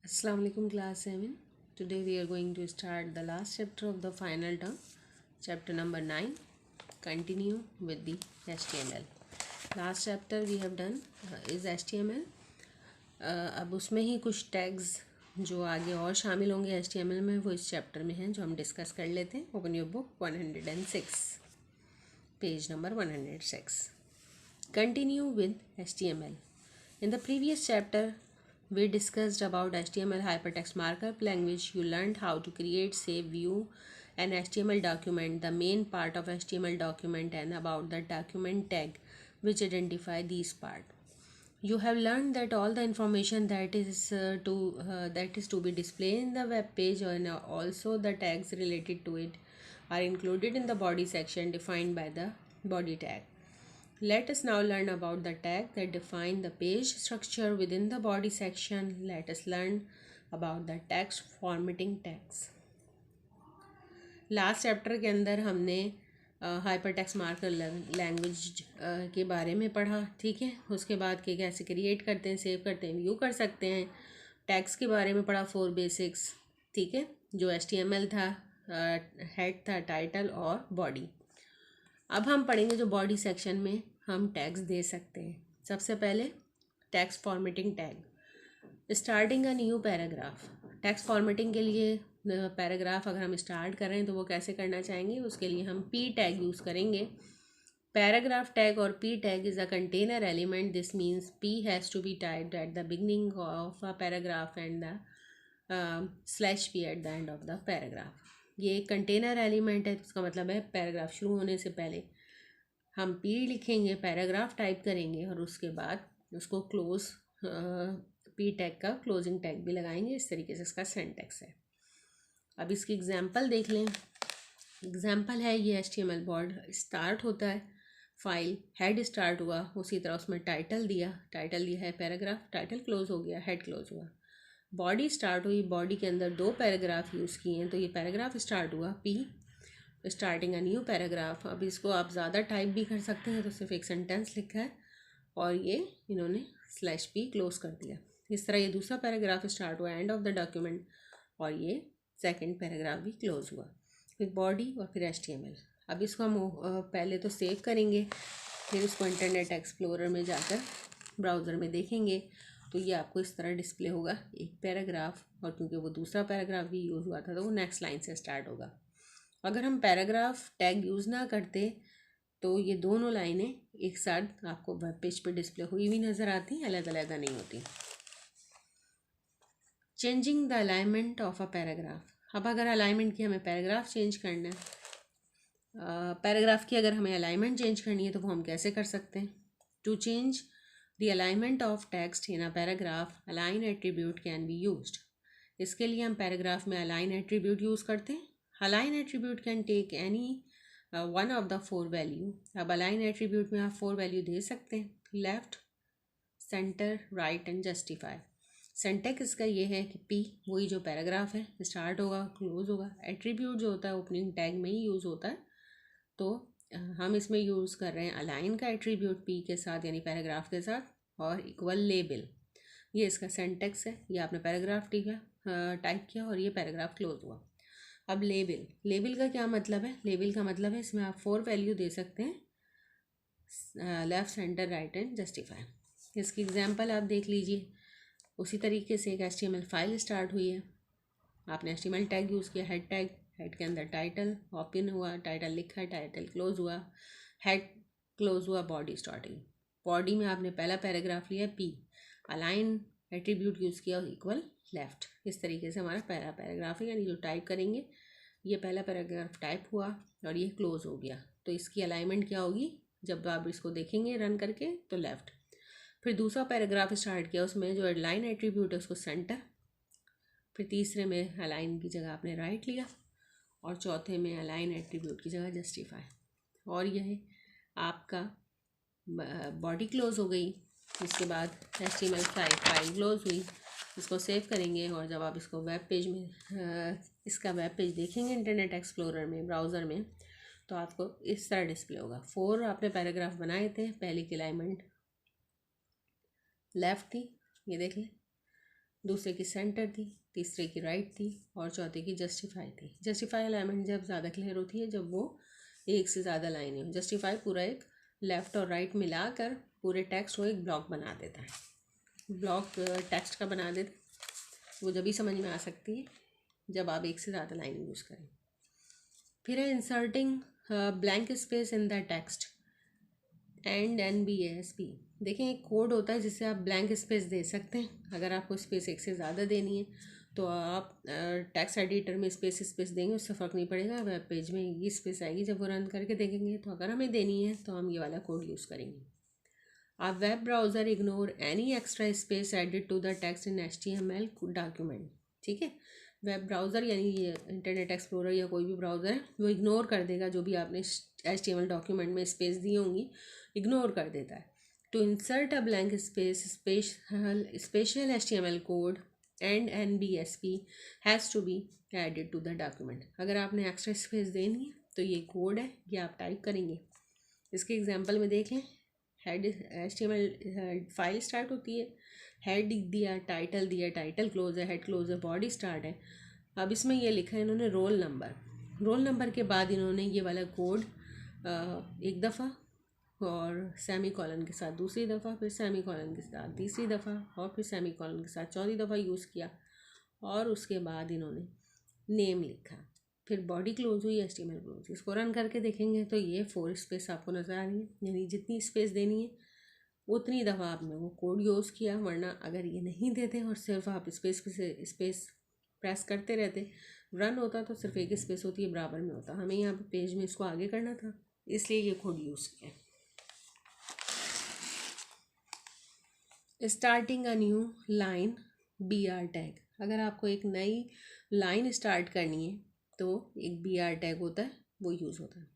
Assalamualaikum class 7. Today we are going to start the last chapter of the final term, chapter number 9. Continue with the HTML. Last chapter we have done is HTML. अब उसमें ही कुछ tags जो आगे और शामिल होंगे HTML में वो इस चैप्टर में हैं जो हम डिस्कस कर लेते हैं. Open your book 106, page number 106. Continue with HTML. In the previous chapter, we discussed about HTML hypertext markup language. You learned how to create, save, view an HTML document, the main part of HTML document, and about the document tag which identify these part. You have learned that all the information that is to be displayed in the web page and also the tags related to it are included in the body section defined by the body tag. Let us now learn about the tag that define the page structure within the body section. Let us learn about the text formatting tags. Last chapter के अंदर हमने hyper text marker language के बारे में पढ़ा. ठीक है, उसके बाद के कैसे क्रिएट करते हैं, सेव करते हैं, व्यू कर सकते हैं. टैग्स के बारे में पढ़ा 4 बेसिक्स. ठीक है, जो HTML था, हेड था, टाइटल और बॉडी. अब हम पढ़ेंगे जो बॉडी सेक्शन में हम टैग्स दे सकते हैं. सबसे पहले text formatting tag. Starting a new paragraph. Text formatting के लिए पैराग्राफ अगर हम स्टार्ट कर रहे हैं तो वो कैसे करना चाहेंगे, उसके लिए हम पी टैग यूज़ करेंगे. पैराग्राफ टैग और P tag is a container element. This means P has to be typed at the beginning of a paragraph and the slash P at the end of the paragraph. ये एक container element है. इसका मतलब है paragraph शुरू होने से पहले हम पी लिखेंगे, पैराग्राफ टाइप करेंगे और उसके बाद उसको क्लोज पी टैग का क्लोजिंग टैग भी लगाएंगे. इस तरीके से इसका सिंटैक्स है. अब इसकी एग्जांपल देख लें. एग्जांपल है ये HTML बॉर्ड स्टार्ट होता है, फाइल हेड स्टार्ट हुआ, उसी तरह उसमें टाइटल दिया है पैराग्राफ, टाइटल क्लोज हो गया, हेड क्लोज हुआ. बॉडी स्टार्ट हुई, बॉडी के अंदर 2 पैराग्राफ यूज़ किए हैं तो ये पैराग्राफ स्टार्ट हुआ P, starting a new paragraph. अब इसको आप ज़्यादा टाइप भी कर सकते हैं तो सिर्फ एक सेंटेंस लिखा है और ये इन्होंने स्लैश पी क्लोज कर दिया. इस तरह ये दूसरा पैराग्राफ स्टार्ट हुआ, एंड ऑफ द डॉक्यूमेंट, और ये सेकंड पैराग्राफ भी क्लोज हुआ. फिर बॉडी और फिर HTML. अब इसको हम पहले तो सेव करेंगे, फिर उसको इंटरनेट एक्सप्लोरर में जाकर ब्राउज़र में देखेंगे तो ये आपको इस तरह डिस्प्ले होगा एक पैराग्राफ, और क्योंकि वो दूसरा पैराग्राफ भी यूज़ हुआ था तो वो नेक्स्ट लाइन से स्टार्ट होगा. अगर हम पैराग्राफ टैग यूज़ ना करते तो ये दोनों लाइनें एक साथ आपको वेब पेज पर डिस्प्ले हुई हुई नज़र आती, अलग अलग नहीं होती. Changing the alignment of a paragraph. अब अगर अलाइनमेंट की हमें पैराग्राफ चेंज करना है, पैराग्राफ की अगर हमें अलाइनमेंट चेंज करनी है तो वो हम कैसे कर सकते हैं. To change the alignment of text in a paragraph, align attribute can be used. इसके लिए हम पैराग्राफ में अलाइन एट्रीब्यूट यूज़ करते हैं. Align attribute can take any one of the 4 value. अब अलाइन एट्रीब्यूट में आप 4 वैल्यू दे सकते हैं, left, center, right and justify. Syntax इसका ये है कि पी वही जो पैराग्राफ है, स्टार्ट होगा, क्लोज होगा. एट्रीब्यूट जो होता है ओपनिंग टैग में ही यूज़ होता है, तो हम इसमें यूज़ कर रहे हैं अलाइन का एट्रीब्यूट पी के साथ, यानी पैराग्राफ के साथ, और इक्वल लेबल. ये इसका सिंटैक्स है. ये आपने पैराग्राफ टाइप किया और ये पैराग्राफ क्लोज हुआ. अब लेबल का क्या मतलब है. लेबल का मतलब है इसमें आप 4 वैल्यू दे सकते हैं, left, centre, right and justify. इसकी एग्जांपल आप देख लीजिए. उसी तरीके से एक HTML फाइल स्टार्ट हुई है, आपने HTML टैग यूज़ किया, हेड टैग, हेड के अंदर टाइटल ओपन हुआ, टाइटल लिखा, टाइटल क्लोज हुआ, हेड क्लोज हुआ, बॉडी स्टार्टिंग. बॉडी में आपने पहला पैराग्राफ लिया पी, अलाइन एट्रीब्यूट यूज़ किया इक्वल लेफ्ट. इस तरीके से हमारा पहला पैराग्राफ है, यानी जो टाइप करेंगे ये पहला पैराग्राफ टाइप हुआ और ये क्लोज हो गया, तो इसकी अलाइनमेंट क्या होगी जब आप इसको देखेंगे रन करके, तो लेफ्ट. फिर दूसरा पैराग्राफ स्टार्ट किया, उसमें जो अलाइन एट्रीब्यूट है उसको सेंटर, फिर तीसरे में अलाइन की जगह आपने राइट लिया, और चौथे में अलाइन एट्रीब्यूट की जगह जस्टिफाई. और यह आपका बॉडी क्लोज हो गई. इसके बाद HTML फाइल क्लोज हुई. इसको सेव करेंगे और जब आप इसको वेब पेज में इसका वेब पेज देखेंगे इंटरनेट एक्सप्लोरर में, ब्राउज़र में, तो आपको इस तरह डिस्प्ले होगा. 4 आपने पैराग्राफ बनाए थे, पहले की अलाइनमेंट लेफ़्ट थी, ये देख लें, दूसरे की सेंटर थी, तीसरे की राइट थी और चौथे की जस्टिफाई थी। जस्टिफाई अलाइनमेंट जब ज़्यादा क्लियर होती है जब वो एक से ज़्यादा लाइनें हो। जस्टिफाई पूरा एक लेफ़्ट और राइट मिलाकर पूरे टेक्स्ट को एक ब्लॉक बना देता है। ब्लॉक टेक्स्ट का बना देता, वो जब भी समझ में आ सकती है जब आप एक से ज़्यादा लाइन यूज़ करें। फिर है inserting blank space in the text and NBASP। देखें एक कोड होता है जिससे आप ब्लैंक स्पेस दे सकते हैं। अगर आपको स्पेस एक से ज़्यादा देनी है तो आप टेक्स्ट एडिटर में स्पेस देंगे, उससे फ़र्क नहीं पड़ेगा, वेब पेज में ये स्पेस आएगी जब वो रन करके देखेंगे। तो अगर हमें देनी है तो हम ये वाला कोड यूज़ करेंगे। आप web browser ignore any extra space added to the text in HTML document. ठीक है, वेब ब्राउज़र यानी ये इंटरनेट एक्सप्लोरर या कोई भी ब्राउज़र है वो इग्नोर कर देगा जो भी आपने HTML डॉक्यूमेंट में स्पेस दी होंगी, इग्नोर कर देता है। To insert a blank space special HTML code and NBASP has to be added to the document. अगर आपने एक्स्ट्रा स्पेस देनी है तो ये कोड है, ये आप टाइप करेंगे। इसके एग्जांपल में देख लें, हेड HTML फाइल स्टार्ट होती है, हेड दिया, टाइटल दिया, टाइटल क्लोज है, हेड क्लोज है, बॉडी स्टार्ट है। अब इसमें ये लिखा है इन्होंने रोल नंबर के बाद इन्होंने ये वाला कोड एक दफ़ा और सेमी कॉलन के साथ दूसरी दफ़ा, फिर सेमी कॉलन के साथ तीसरी दफ़ा और फिर सेमी कॉलन के साथ चौथी दफ़ा यूज़ किया और उसके बाद इन्होंने नेम लिखा। फिर बॉडी क्लोज हुई, HTML क्लोज। इसको रन करके देखेंगे तो ये 4 स्पेस आपको नज़र आ रही है, यानी जितनी स्पेस देनी है उतनी दफ़ा आपने वो कोड यूज़ किया। वरना अगर ये नहीं देते और सिर्फ आप स्पेस प्रेस करते रहते, रन होता तो सिर्फ एक स्पेस होती है, बराबर में होता। हमें यहाँ पे पेज में इसको आगे करना था, इसलिए ये कोड यूज़ किया। Starting a new line BR tag. अगर आपको एक नई लाइन स्टार्ट करनी है तो एक BR टैग होता है, वो यूज़ होता है।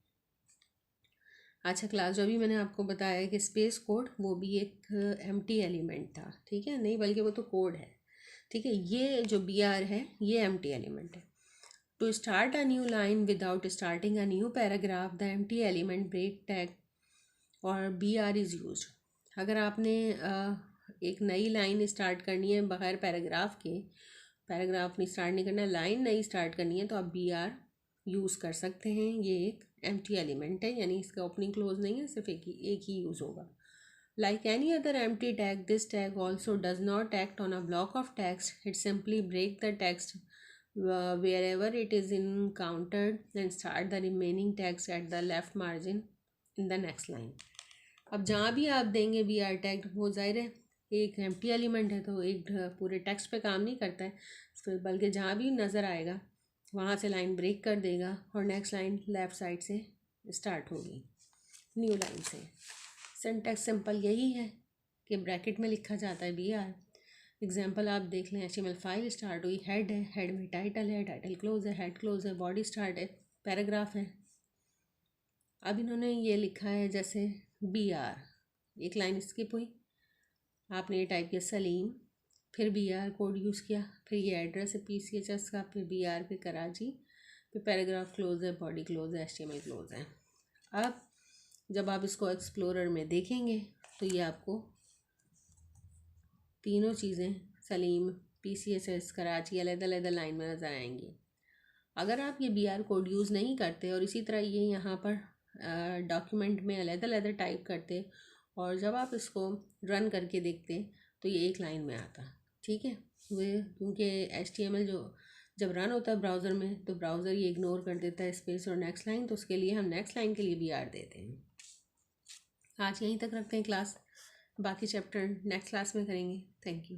अच्छा क्लास, जो भी मैंने आपको बताया कि स्पेस कोड वो भी एक एम्प्टी एलिमेंट था, ठीक है, नहीं बल्कि वो तो कोड है, ठीक है। ये जो BR है ये एम्प्टी एलिमेंट है। To start a new line without starting a new paragraph the empty element break tag और BR इज़ यूज। अगर आपने एक नई लाइन स्टार्ट करनी है बगैर पैराग्राफ के, पैराग्राफ नहीं स्टार्ट नहीं करना, लाइन नई स्टार्ट करनी है तो आप BR यूज़ कर सकते हैं। ये एक एम्प्टी एलिमेंट है, यानी इसका ओपनिंग क्लोज नहीं है, सिर्फ एक ही यूज़ होगा। Like any other empty tag, this tag also does not act on a block of text, it simply break the text wherever it is encountered and start the remaining text at the left margin in the next line। अब जहाँ भी आप देंगे BR tag, वो जाहिर है एक empty element है तो एक पूरे टेक्स्ट पे काम नहीं करता है, बल्कि जहाँ भी नज़र आएगा वहाँ से लाइन ब्रेक कर देगा और नेक्स्ट लाइन लेफ़्ट साइड से स्टार्ट होगी न्यू लाइन से। सिंटैक्स सिंपल यही है कि ब्रैकेट में लिखा जाता है BR। एग्जाम्पल आप देख लें, HTML फाइल स्टार्ट हुई, हेड है, हेड में टाइटल है, टाइटल क्लोज है, हेड क्लोज है, बॉडी स्टार्ट है, पैराग्राफ है। अब इन्होंने ये लिखा है जैसे BR, एक लाइन स्किप हुई, आपने ये टाइप किया सलीम, फिर BR कोड यूज़ किया, फिर ये एड्रेस है PCHS का, फिर BR, फिर कराची, फिर पैराग्राफ क्लोज है, बॉडी क्लोज है, HTML क्लोज है। अब जब आप इसको एक्सप्लोरर में देखेंगे तो ये आपको तीनों चीज़ें सलीम, PCHS, कराची अलग-अलग लाइन में नज़र आएंगी। अगर आप ये BR कोड यूज़ नहीं करते और इसी तरह ये यहाँ पर डॉक्यूमेंट में अलग-अलग टाइप करते और जब आप इसको रन करके देखते तो ये एक लाइन में आता, ठीक है। वे क्योंकि HTML जो जब रन होता है ब्राउज़र में तो ब्राउज़र ये इग्नोर कर देता है स्पेस और नेक्स्ट लाइन, तो उसके लिए हम नेक्स्ट लाइन के लिए BR देते हैं। आज यहीं तक रखते हैं क्लास, बाकी चैप्टर नेक्स्ट क्लास में करेंगे। Thank you.